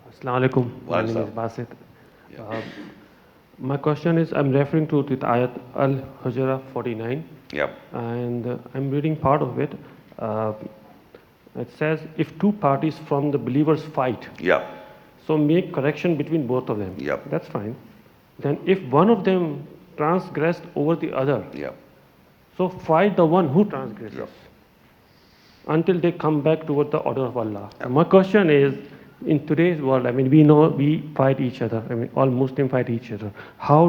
Assalamu alaikum. My name is Basit. Uh, my question is, I'm referring to the ayat Al-Hujra 49, Yep. and I'm reading part of it. Uh, it says, if two parties from the believers fight, Yep. so make correction between both of them. Yep. That's fine. Then if one of them transgressed over the other, Yep. so fight the one who transgresses Yep. until they come back toward the order of Allah. Yep. My question is, in today's world, I mean, we know we fight each other. I mean, all Muslims fight each other. How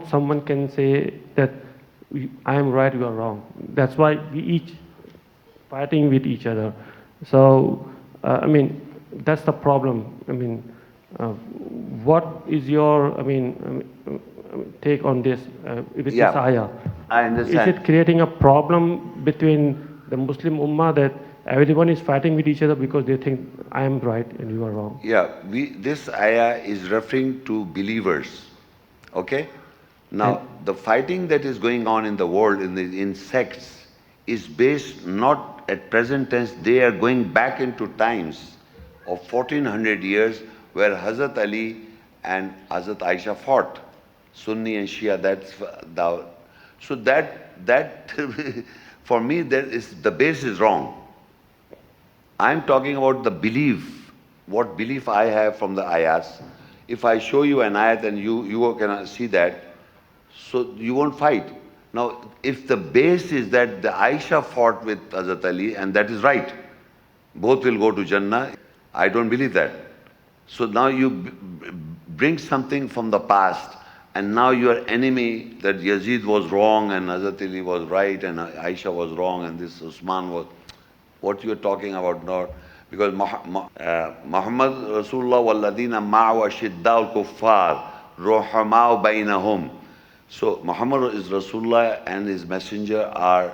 someone can say that I am right, you are wrong? That's why we each fighting with each other. So, I mean, that's the problem. I mean, what is your, take on this with this Yeah, ayah? I understand. Is it creating a problem between the Muslim Ummah that everyone is fighting with each other because they think I am right and you are wrong? Yeah, this ayah is referring to believers. Okay? Now, the fighting that is going on in the world, in sects, is based not at present tense. They are going back into times of 1400 years where Hazrat Ali and Hazrat Aisha fought. Sunni and Shia, that's the... So that for me, the base is wrong. I'm talking about the belief, what belief I have from the ayahs. If I show you an ayat and you can see that, so you won't fight. Now, if the base is that the Aisha fought with Hazrat Ali, and that is right, both will go to Jannah, I don't believe that. So now you bring something from the past, and now your enemy, that Yazid was wrong and Hazrat Ali was right and Aisha was wrong and this Usman was... What you are talking about now, because Muhammad Rasulullah walladina ma'u ashidda'ul kuffar ruhamau bainahum. So Muhammad is Rasulullah and his messenger are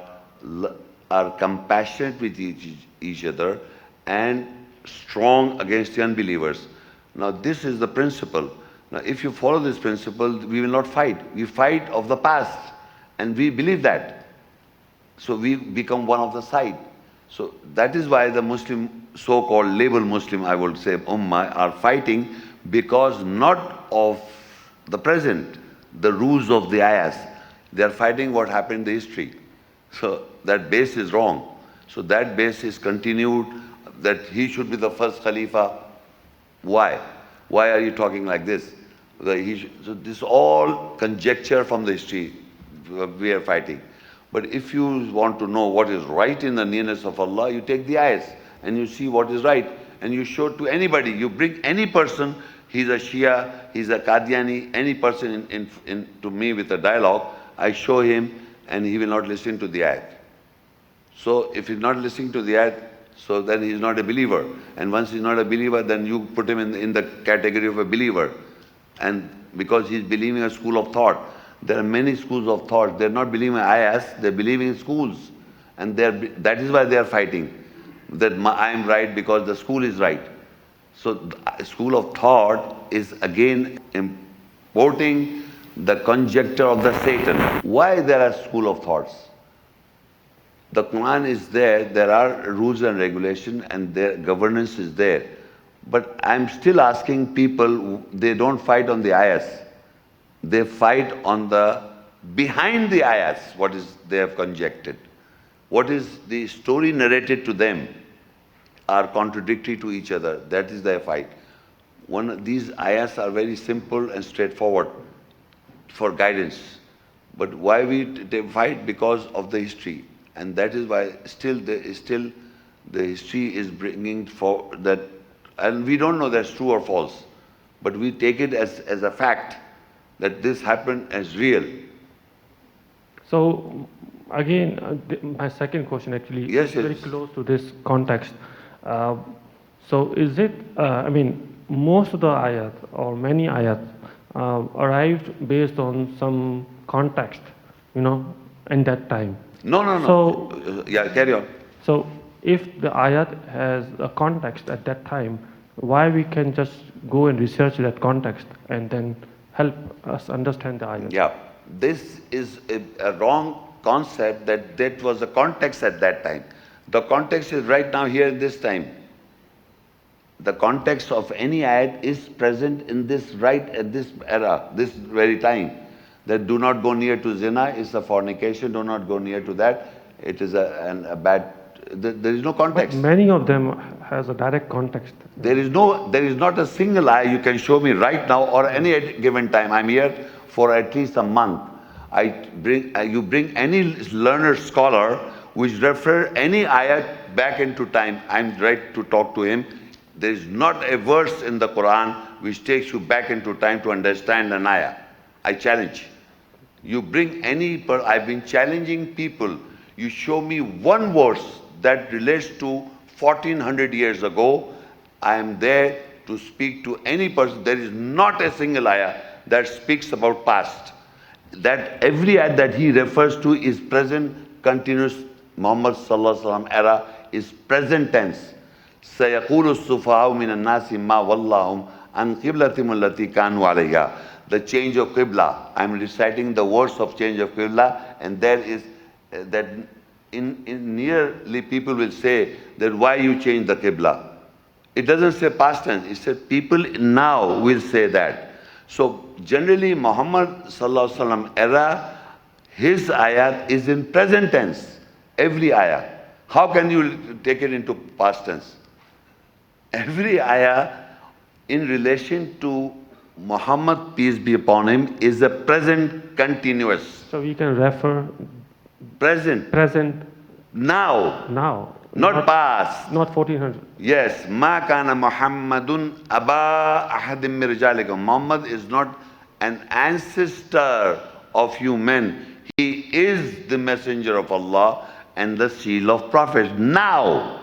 compassionate with each other and strong against the unbelievers. Now this is the principle. Now if you follow this principle, we will not fight. We fight of the past and we believe that. So we become one of the side. So that is why the Muslim, so-called label Muslim, I would say, Ummah, are fighting because not of the present, the rules of the ayahs. They are fighting what happened in the history. So that base is wrong. So that base is continued, that he should be the first Khalifa. Why? Why are you talking like this? So this is all conjecture from the history we are fighting. But if you want to know what is right in the nearness of Allah, you take the ayahs and you see what is right and you show it to anybody. You bring any person, he's a Shia, he's a Qadiani, any person to me with a dialogue, I show him and he will not listen to the ayat. So if he's not listening to the ayat, so then he's not a believer. And once he's not a believer, then you put him in the category of a believer. And because he's believing a school of thought. There are many schools of thought. They're not believing in ayahs, they're believing in schools. And that is why they are fighting. That I am right because the school is right. So the school of thought is again importing the conjecture of the Satan. Why there are school of thoughts? The Quran is there are rules and regulation and their governance is there. But I'm still asking people, they don't fight on the ayahs. They fight on behind the ayahs, what is they have conjectured. What is the story narrated to them are contradictory to each other. That is their fight. These ayahs are very simple and straightforward for guidance. But why they fight? Because of the history. And that is why still the history is bringing for that, and we don't know that's true or false. But we take it as a fact that this happened as real. So again, my second question actually is very close to this context. So is it, most of the ayat or many ayat arrived based on some context, in that time? No. So, yeah, carry on. So if the ayat has a context at that time, why we can just go and research that context and then help us understand the ayat? Yeah, this is a wrong concept that was the context at that time. The context is right now here in this time. the context of any ayat is present in this right at this era, this very time. That do not go near to zina is a fornication, do not go near to that. It is a bad, there is no But context. many of them has a direct context. There is not a single ayah you can show me right now or any given time. I'm here for at least a month. You bring any learner scholar which refer any ayah back into time. I'm ready to talk to him. There is not a verse in the Quran which takes you back into time to understand an ayah. I challenge. You bring I've been challenging people. You show me one verse that relates to 1400 years ago. I am there to speak to any person. There is not a single ayah that speaks about past. That every ayah that he refers to is present, continuous. Muhammad sallallahu alaihi wasallam era is present tense. سَيَقُولُ السُّفَهَاءُ مِنَ النَّاسِ مَا وَلَّهُمْ عَنْ قِبْلَتِهِمُ الَّتِي كَانُوا عَلَيْهَا. The change of Qibla. I'm reciting the words of change of Qibla, and there is that in nearly people will say that why you change the Qibla. It doesn't say past tense. It says people now will say that. So generally Muhammad sallallahu alaihi wasallam era, his ayat is in present tense. Every ayah. How can you take it into past tense? Every ayah in relation to Muhammad, peace be upon him, is a present continuous. So we can refer Present. Now. Not past. Not 1400. Yes. Ma kana Muhammadun aba ahadim min rijalikum. Muhammad is not an ancestor of you men. He is the messenger of Allah and the seal of prophets. Now.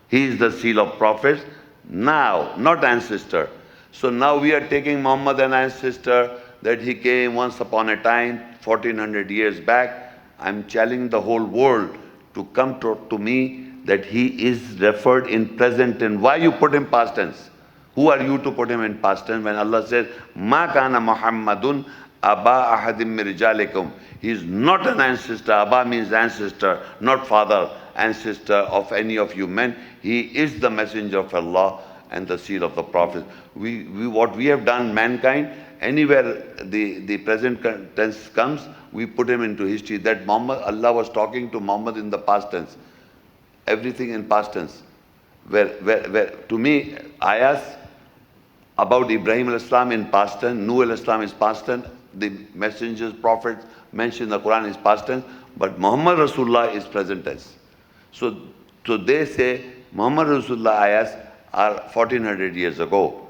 He is the seal of prophets. Now. Not ancestor. So now we are taking Muhammad an ancestor, that he came once upon a time, 1400 years back. I'm challenging the whole world to come to me that he is referred in present tense. Why you put him past tense? Who are you to put him in past tense when Allah says, Ma kana Muhammadun aba ahadim min rijalikum. He is not an ancestor. Abba means ancestor, not father, ancestor of any of you men. He is the messenger of Allah and the seal of the Prophet. What we have done, mankind, anywhere the present tense comes, we put him into history. That Muhammad, Allah was talking to Muhammad in the past tense. Everything in past tense. Where to me, ayahs about Ibrahim al-Islam in past tense, Nuh al-Islam is past tense, the messengers, prophets mentioned in the Quran is past tense, but Muhammad Rasulullah is present tense. So they say Muhammad Rasulullah ayahs are 1400 years ago.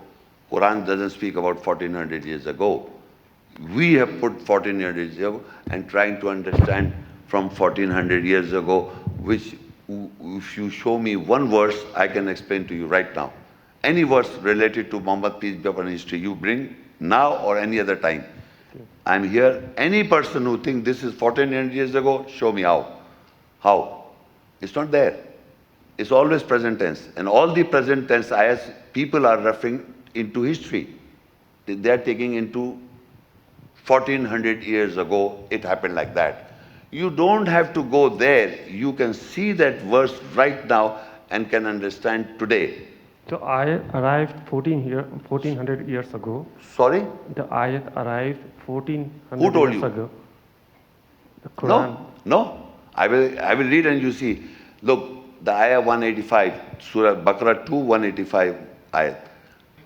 Quran doesn't speak about 1400 years ago. We have put 1400 years ago and trying to understand from 1400 years ago, which if you show me one verse, I can explain to you right now. Any verse related to Muhammad, peace be upon history, you bring now or any other time. I'm here. Any person who thinks this is 1400 years ago, show me how. How? It's not there. It's always present tense. And all the present tense ayahs, people are referring into history. They are taking into 1400 years ago, it happened like that. You don't have to go there. You can see that verse right now and can understand today. So ayat arrived 1400 years ago. Sorry? The ayat arrived 1400 Who told years you? ago. The Quran. No. I will read and you see. Look, the ayah 185, Surah Baqarah 2, 185 ayat.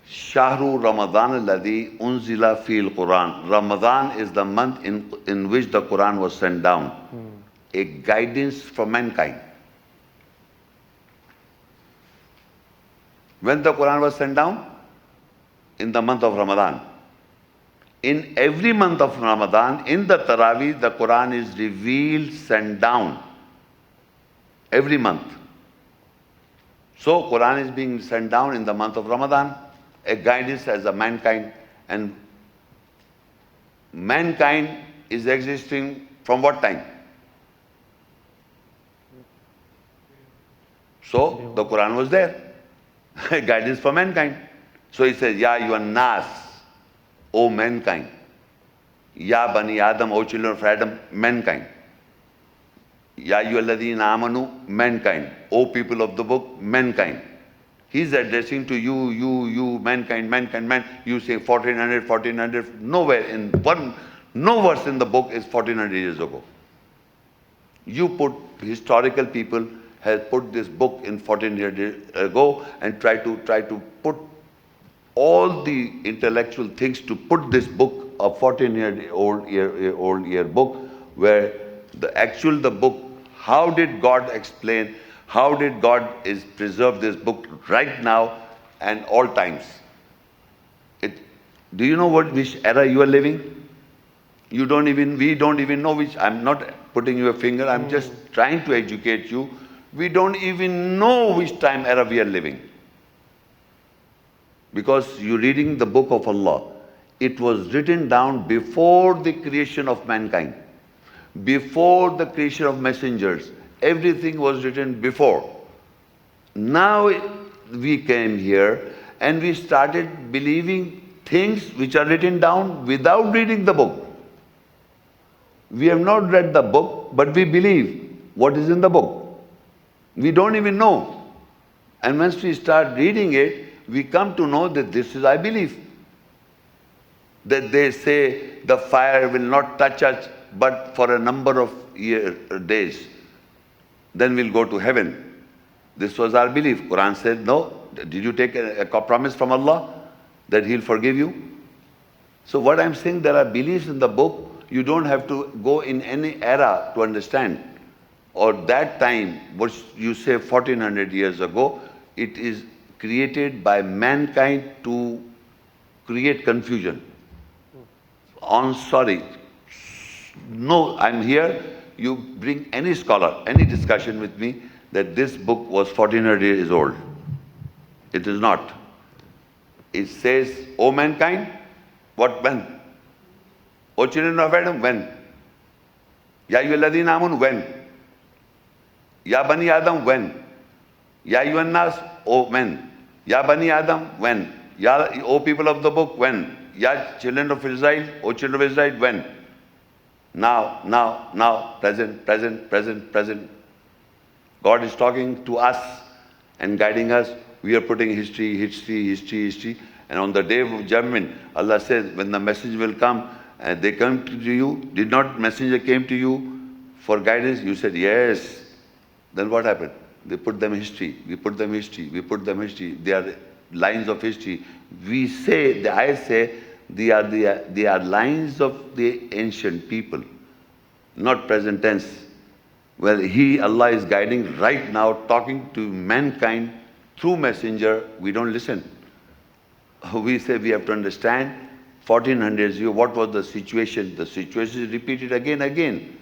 Shahru Ramadan alladhi unzila fil Quran. Ramadan is the month in which the Quran was sent down. A guidance for mankind. When the Quran was sent down? In the month of Ramadan. In every month of Ramadan, in the Taraweeh, the Quran is revealed, sent down. Every month. So Quran is being sent down in the month of Ramadan. A guidance as a mankind, and mankind is existing from what time? So the Quran was there, a guidance for mankind. So he says, Ya ayyuhan nas, O mankind. Ya bani Adam, O children of Adam, mankind. Ya ayyuhalladhina amanu, mankind. O people of the book, mankind. He's addressing to you, mankind, man. You say 1400. Nowhere in no verse in the book is 1400 years ago. You put historical people has put this book in 1400 years ago and try to put all the intellectual things to put this book, a 14-year-old book, where the book, how did God explain, how did God is preserve this book right now and all times? Do you know which era you are living? We don't even know which. I'm not putting you a finger, I'm just trying to educate you. We don't even know which time era we are living. Because you're reading the book of Allah. It was written down before the creation of mankind, before the creation of messengers. Everything was written before. Now we came here and we started believing things which are written down without reading the book. We have not read the book, but we believe what is in the book. We don't even know. And once we start reading it, we come to know that this is, I believe. That they say the fire will not touch us but for a number of days. Then we'll go to heaven. This was our belief. Quran said, no. Did you take a promise from Allah that He'll forgive you? So what I'm saying, there are beliefs in the book. You don't have to go in any era to understand. Or that time, what you say 1400 years ago, it is created by mankind to create confusion. Sorry. No, I'm here. You bring any scholar, any discussion with me that this book was 1400 years old. It is not. It says, O mankind, what, when? O children of Adam, when? Ya ayyuhalladhina amanu, when? Ya bani Adam, when? Ya ayyuhan nas, O when? Ya bani Adam, when? Ya, O people of the book, when? Ya children of Israel, O children of Israel, when? Now, present. God is talking to us and guiding us. We are putting history. And on the day of judgment, Allah says, when the message will come, and they come to you, did not messenger came to you for guidance? You said, yes. Then what happened? They put them history. We put them history. They are lines of history. I say, they are lines of the ancient people, not present tense. Well, Allah is guiding right now, talking to mankind through messenger. We don't listen. We say we have to understand 1400 years ago, what was the situation? The situation is repeated again.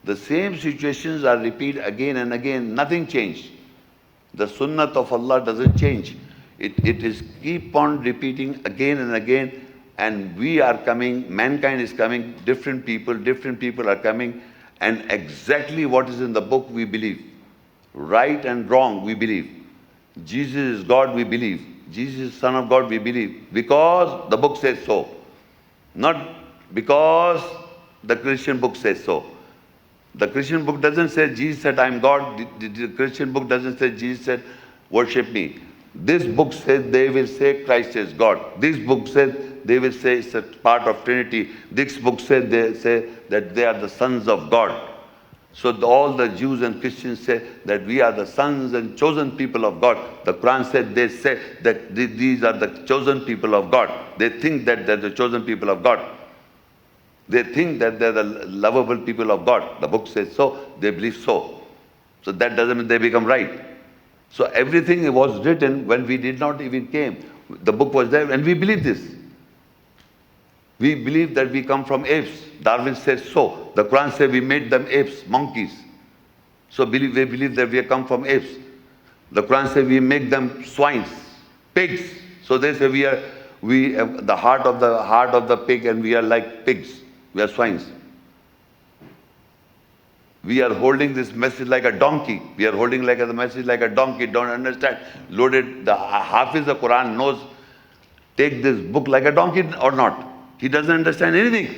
The same situations are repeated again and again. Nothing changed. The sunnah of Allah doesn't change. It is keep on repeating again and again. And we are coming, mankind is coming, different people are coming. And exactly what is in the book we believe. Right and wrong we believe. Jesus is God we believe. Jesus is Son of God we believe. Because the book says so. Not because the Christian book says so. The Christian book doesn't say Jesus said I am God. The Christian book doesn't say Jesus said worship me. This book says they will say Christ is God. This book says they will say it's a part of Trinity. This book says they say that they are the sons of God. So all the Jews and Christians say that we are the sons and chosen people of God. The Quran said they say that these are the chosen people of God. They think that they're the chosen people of God. They think that they're the lovable people of God. The book says so, they believe so. So that doesn't mean they become right. So everything was written when we did not even came. The book was there and we believe this. We believe that we come from apes. Darwin says so. The Quran says we made them apes, monkeys. So we believe that we come from apes. The Quran says we make them swines, pigs. So they say we have the heart of the pig and we are like pigs. We are swines. We are holding this message like a donkey. We are holding the message like a donkey. Don't understand. Loaded. The Hafiz of Quran knows. Take this book like a donkey or not. He doesn't understand anything.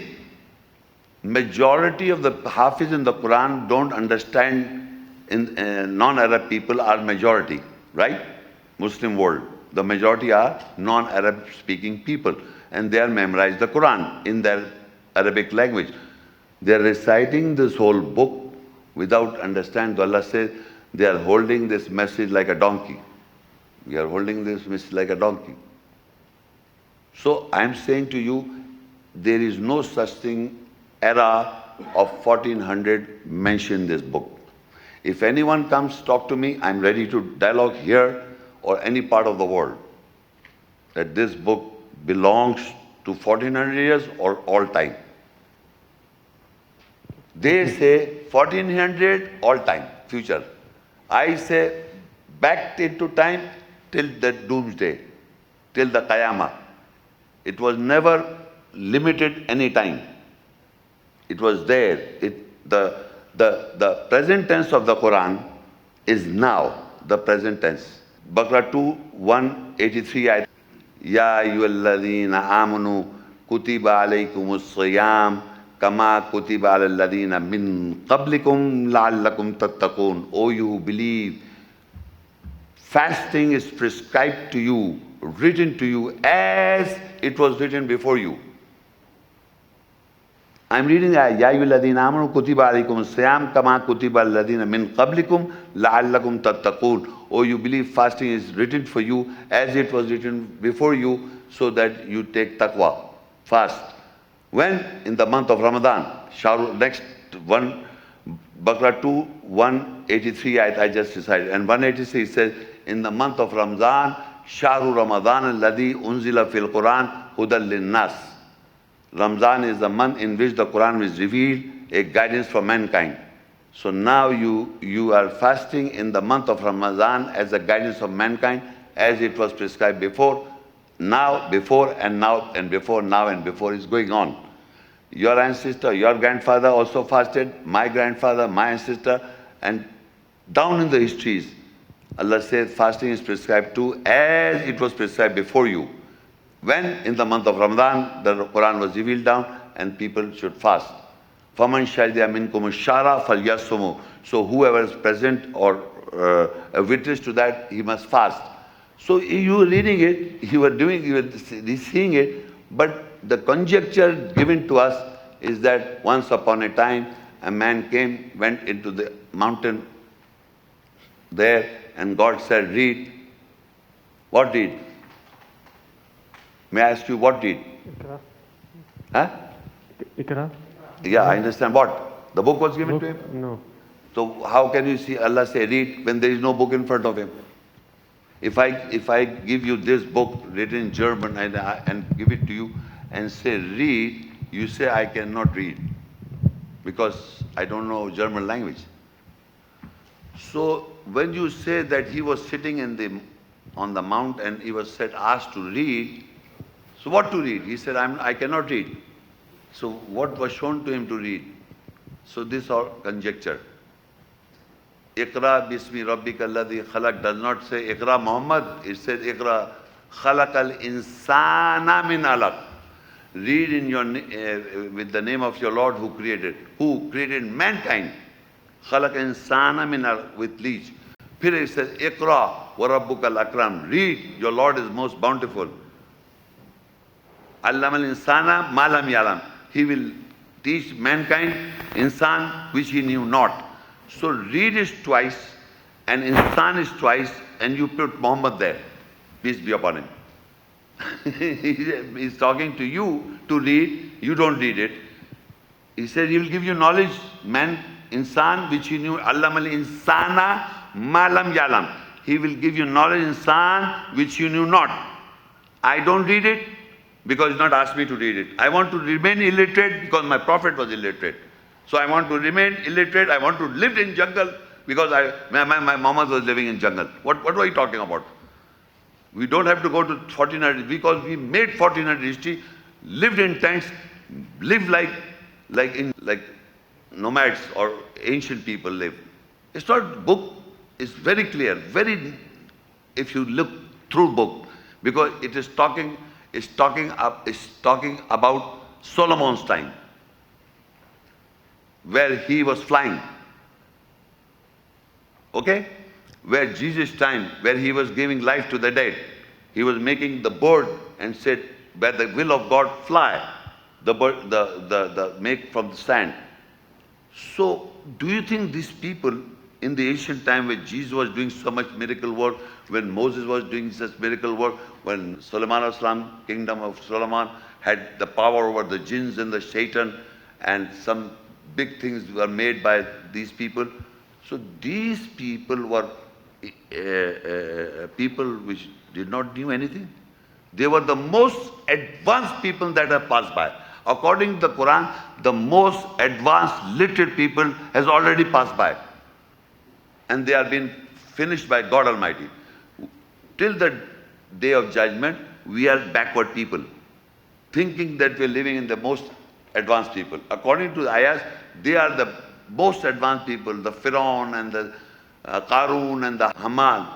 Majority of the Hafiz in the Quran don't understand. Non-Arab people are majority, right? Muslim world, the majority are non-Arab speaking people, and they are memorized the Quran in their Arabic language. They are reciting this whole book without understanding. Allah says they are holding this message like a donkey. We are holding this message like a donkey. So I am saying to you, there is no such thing era of 1400 mentioned in this book. If anyone comes talk to me, I'm ready to dialogue here or any part of the world, that this book belongs to 1400 years or all time. They say 1400 all time, future. I say back into time till the doomsday, till the Qiyamah. It was never limited any time. It was there. The present tense of the Quran is now, the present tense. Baqarah 2, 183 ayat. Ya ayyuhalladhina amanu kutiba alaykumus siyam kama kutiba alal ladhina min qablikum la'allakum tattaqun. O you who believe, fasting is prescribed to you, written to you as it was written before you. I'm reading Ya ayyuhalladhina amanu kutiba alaykumus siyam kama kutiba alal ladhina min qablikum la'allakum tattaqun. O you believe, fasting is written for you as it was written before you, so that you take taqwa, fast. When? In the month of Ramadan. Next one, Baqarah 2, 183 I just decided. And 186 says, in the month of Ramadan, Shahru Ramadan alladhi unzila fil Quran hudal linnas. Ramadan is the month in which the Quran is revealed, a guidance for mankind. So now you are fasting in the month of Ramadan as a guidance of mankind, as it was prescribed before. Now, before, and now, and before, now, and before is going on. Your ancestor, your grandfather also fasted, my grandfather, my ancestor, and down in the histories, Allah says fasting is prescribed too, as it was prescribed before you. When? In the month of Ramadan, the Quran was revealed down, and people should fast. فَمَنْ شَهِدَ مِنْكُمُ الشَّهْرَ فَلْيَصُمْهُ. So whoever is present or a witness to that, he must fast. So you were reading it, you were seeing it, but the conjecture given to us is that once upon a time, a man went into the mountain there, and God said, read. What read? May I ask you, what read? Ikra. Huh? Ikra. Yeah, I understand. What? The book was given to him? No. So how can you see Allah say read when there is no book in front of him? If I give you this book written in German and give it to you and say read, you say I cannot read because I don't know German language. So when you say that he was sitting on the mount and he was asked to read, so what to read? He said, I cannot read. So what was shown to him to read? So this all conjecture. Iqra bismi rabbika alladhi khalaq does not say Iqra Muhammad, it says Iqra khalaqal insana min alaq. Read in your with the name of your Lord who created mankind. Khalaq insana min alaq, with leech. Then it says Iqra wa rabbukal akram. Read, your Lord is most bountiful. Allamal insana ma lam yalam. He will teach mankind insan which he knew not. So read is twice and insan is twice, and you put Muhammad there. Peace be upon him. He's talking to you to read, you don't read it. He said he will give you knowledge, man, insan which he knew, Allamal insana ma lam yalam. He will give you knowledge, insan which you knew not. I don't read it because he's not asked me to read it. I want to remain illiterate because my prophet was illiterate. So I want to remain illiterate. I want to live in jungle because my mama was living in jungle. What were you talking about? We don't have to go to 1400 because we made 1400 history, lived in tents, lived like nomads or ancient people live. It's not book. It's very clear. If you look through book, because it is talking about Solomon's time, where he was flying. Okay? where Jesus' time, where he was giving life to the dead, he was making the bird and said, where the will of God fly, the bird, the make from the sand. So, do you think these people in the ancient time when Jesus was doing so much miracle work, when Moses was doing such miracle work, when Solomon Islam, kingdom of Solomon, had the power over the jinns and the shaitan, and some big things were made by these people. So these people were people which did not knew anything. They were the most advanced people that have passed by. According to the Quran, the most advanced literate people has already passed by. And they are being finished by God Almighty. Till the day of judgment, we are backward people, thinking that we are living in the most advanced people. According to the ayahs, they are the most advanced people, the Pharaoh and the Qarun and the Haman.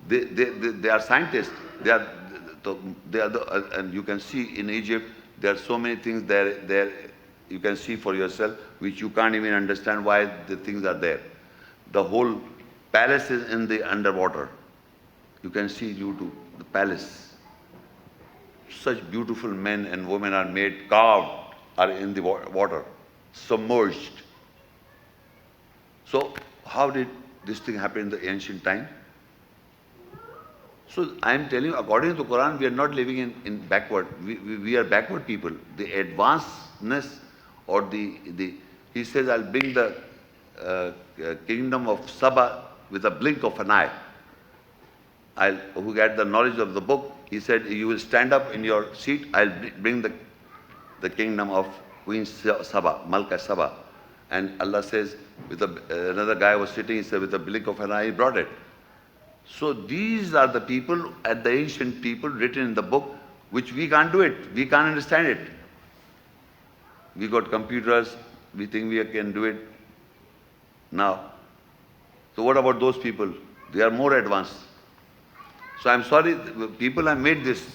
They are scientists. They are and you can see in Egypt, there are so many things there you can see for yourself, which you can't even understand why the things are there. The whole palace is in the underwater. You can see due to the palace. Such beautiful men and women are made, carved, are in the water, submerged. So how did this thing happen in the ancient time? So I am telling you, according to the Quran, we are not living in backward. We are backward people. The advancedness or he says, I'll bring the kingdom of Saba with a blink of an eye. Who get the knowledge of the book, he said, you will stand up in your seat, I'll bring the kingdom of Queen Saba, Malka Saba. And Allah says, another guy was sitting, he said, with a blink of an eye, he brought it. So these are the people, at the ancient people written in the book, which we can't do it. We can't understand it. We got computers, we think we can do it now. So what about those people? They are more advanced. So I'm sorry, people have made this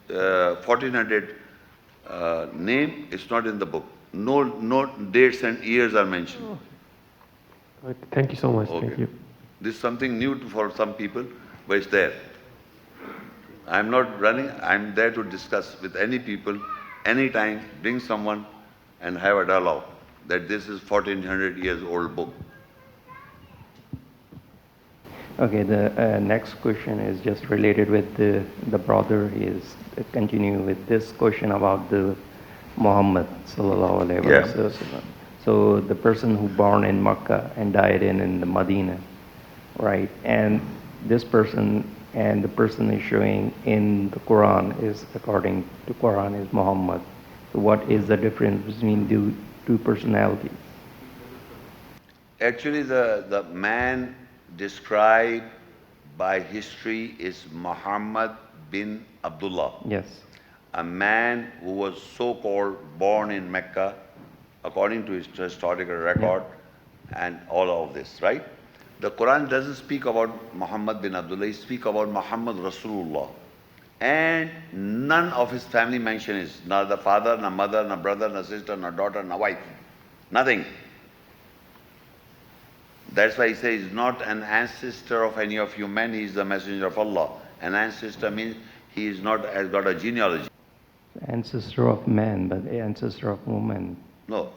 1400 name, it's not in the book. No dates and years are mentioned. Oh. Thank you so much. Okay. Thank you. This is something new for some people, but it's there. I'm not running, I'm there to discuss with any people, anytime, bring someone and have a dialogue that this is 1400 years old book. Okay, the next question is just related with the brother. He is continuing with this question about the Muhammad sallallahu alaihi wasallam. So the person who born in Makkah and died in the Medina, right? And this person and the person is showing in the Quran is, according to Quran, is Muhammad. So what is the difference between the two personalities? Actually, the man described by history is Muhammad bin Abdullah. Yes. A man who was so-called born in Mecca, according to his historical record, and all of this, right? The Quran doesn't speak about Muhammad bin Abdullah, it speaks about Muhammad Rasulullah. And none of his family mention is, nor the father, nor mother, nor brother, nor sister, nor daughter, nor wife. Nothing. That's why he says he's not an ancestor of any of you men, he is the messenger of Allah. An ancestor means he is not has got a genealogy. Ancestor of man, but ancestor of woman. No.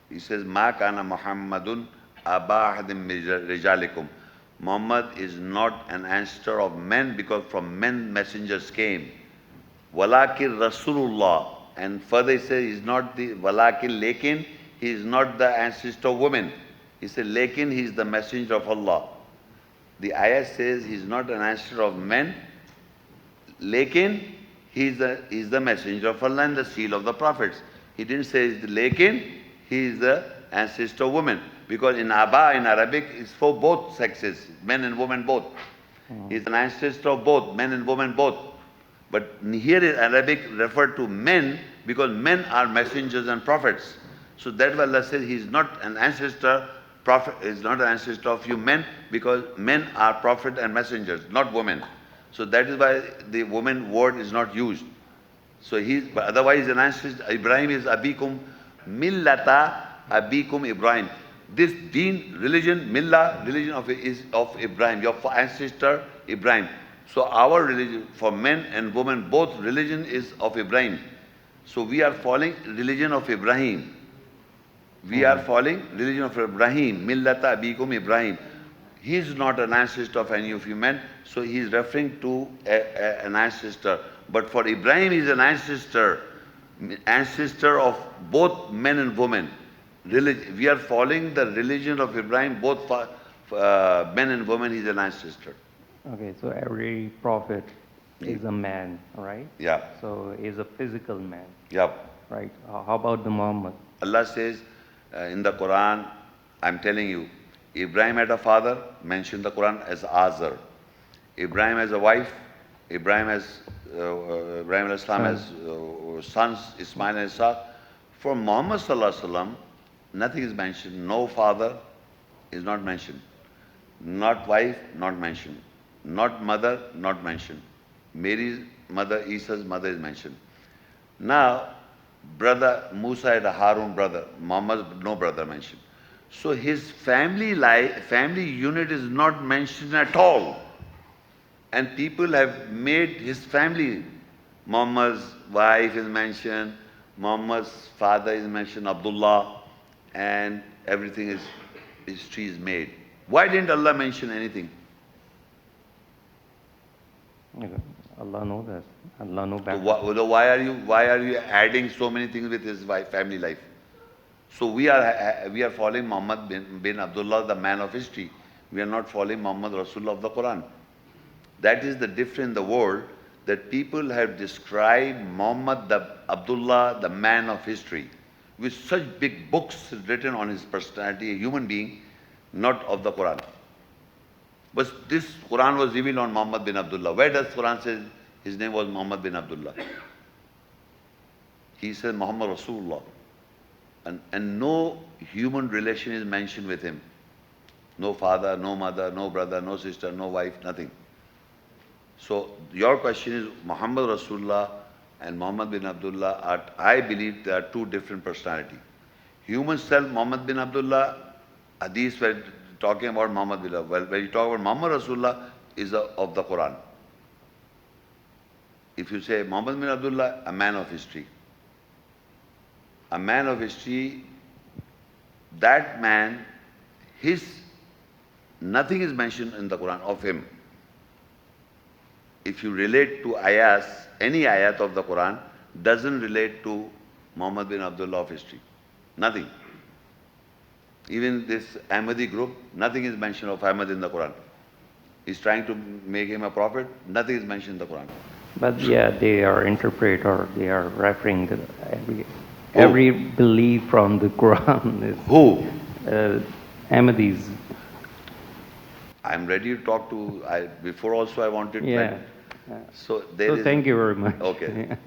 He says, Ma kana Muhammadun aba ahadim min rijalikum. Muhammad is not an ancestor of men because from men messengers came. Walakin Rasulullah. And further he says he's not the Walakin Lekin, he is not the ancestor of women. He said, Lekin, he is the messenger of Allah. The ayah says he is not an ancestor of men. Lekin, he is the messenger of Allah and the seal of the prophets. He didn't say Lekin, he is the ancestor of women. Because in Aba, in Arabic, it's for both sexes, men and women both. He is an ancestor of both, men and women both. But here in Arabic referred to men because men are messengers and prophets. So that's why Allah says he is not an ancestor, prophet is not an ancestor of you men because men are prophet and messengers, not women. So that is why the woman word is not used. So but otherwise an ancestor, Ibrahim is Abikum Millata Abikum Ibrahim. This deen, religion, millah, religion is of Ibrahim, your ancestor Ibrahim. So our religion, for men and women, both religion is of Ibrahim. So we are following religion of Ibrahim. We are following religion of Ibrahim, millata abikum Ibrahim. He is not an ancestor of any of you men, so he is referring to an ancestor. But for Ibrahim, he is an ancestor of both men and women. We are following the religion of Ibrahim, both men and women, he is an ancestor. Okay, so every prophet is a man, right? Yeah. So is a physical man. Yeah. Right. How about the Muhammad? Allah says in the Quran, I'm telling you, Ibrahim had a father, mentioned the Quran as Azar. Ibrahim has a wife, Ibrahim al-Islam has sons, Ismail and Ishaq. For Muhammad sallallahu alaihi wasallam, nothing is mentioned. No father is not mentioned. Not wife, not mentioned. Not mother, not mentioned. Mary's mother, Isa's mother is mentioned. Now, brother Musa had a Harun brother. Muhammad, no brother mentioned. So his family unit is not mentioned at all. And people have made his family. Muhammad's wife is mentioned, Muhammad's father is mentioned, Abdullah, and everything is, history is made. Why didn't Allah mention anything? Allah knows that. Allah knows better. So why are you adding so many things with his family life? So we are following Muhammad bin Abdullah, the man of history. We are not following Muhammad Rasulullah of the Quran. That is the difference in the world, that people have described Muhammad Abdullah, the man of history, with such big books written on his personality, a human being, not of the Quran. But this Quran was revealed on Muhammad bin Abdullah. Where does Quran say his name was Muhammad bin Abdullah? He says Muhammad Rasulullah. And no human relation is mentioned with him. No father, no mother, no brother, no sister, no wife, nothing. So your question is Muhammad Rasulullah and Muhammad bin Abdullah I believe they are two different personalities. Human self, Muhammad bin Abdullah, hadith were talking about Muhammad bin Abdullah. Well, when you talk about Muhammad Rasulullah, is of the Quran. If you say Muhammad bin Abdullah, a man of history. A man of history, that man, nothing is mentioned in the Quran of him. If you relate to ayahs, any ayat of the Quran doesn't relate to Muhammad bin Abdullah of history. Nothing. Even this Ahmadi group, nothing is mentioned of Ahmad in the Quran. He's trying to make him a prophet, nothing is mentioned in the Quran. But yeah, they are interpret or they are referring to every belief from the Quran is Who? Ahmadis. I'm ready to talk to, before also I wanted. Yeah. So So thank you very much. Okay.